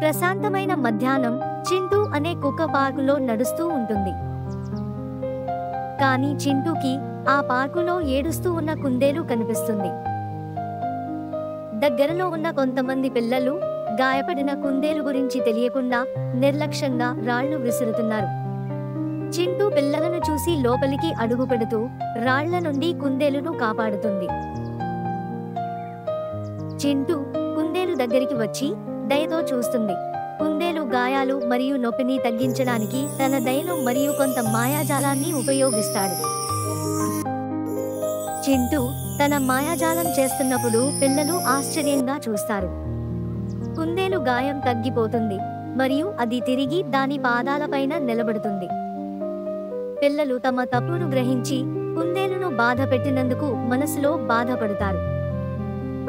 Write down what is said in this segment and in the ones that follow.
ప్రశాంతమైన మధ్యాహ్నం చింటూ అనే కుక్క పార్కులో నడుస్తూ ఉంటుంది. కానీ చింటూకి ఆ పార్కులో ఏడుస్తూ ఉన్న కుందేలు కనిపిస్తుంది. దగ్గరలో ఉన్న కొంతమంది పిల్లలు గాయపడిన కుందేలు గురించి తెలియకుండా నిర్లక్ష్యంగా రాళ్లు విసురుతున్నారు. చింటూ పిల్లలను చూసి లోపలికి అడుగుపెడుతూ రాళ్ల నుండి కుందేలును కాపాడుతుంది. చింటూ కుందేలు దగ్గరికి వచ్చి దయతో చూస్తుంది. కుందేలు గాయాలు మరియు నొప్పిని తగ్గించడానికి తన దయను మరియు కొంత మాయాజాలాన్ని ఉపయోగిస్తాడు. చింటూ తన మాయాజాలం చేస్తున్నప్పుడు పిల్లలు ఆశ్చర్యంగా చూస్తారు. కుందేలు గాయం తగ్గిపోతుంది మరియు అది తిరిగి దాని పాదాలపైన నిలబడుతుంది. పిల్లలు తమ తప్పును గ్రహించి కుందేలును బాధ పెట్టినందుకు మనసులో బాధపడతారు.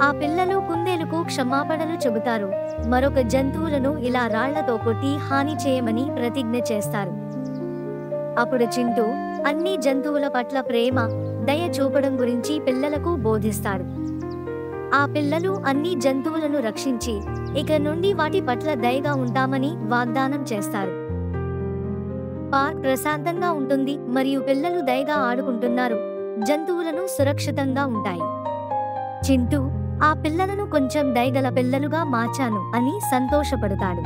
ఆ పిల్లలు కుందేలుకు క్షమాపణలు చెబుతారు. మరొక జంతువులను ఇలా రాళ్లతో కొట్టి హాని చేయమని ప్రతిజ్ఞ చేస్తారు. అప్పుడు చింటూ అన్ని జంతువుల పట్ల ప్రేమ, దయ చూపడం గురించి పిల్లలకు బోధిస్తాడు. ఆ పిల్లలు అన్ని జంతువులను రక్షించి ఇక నుండి వాటి పట్ల దయగా ఉంటామని వాగ్దానం చేస్తారు. పార్క్ ప్రశాంతంగా ఉంటుంది మరియు పిల్లలు దయగా ఆడుకుంటున్నారు. జంతువులను సురక్షితంగా ఉంటాయి. చింటూ ఆ పిల్లలను కొంచెం దయగల పిల్లలుగా మార్చాను అని సంతోషపడతాడు.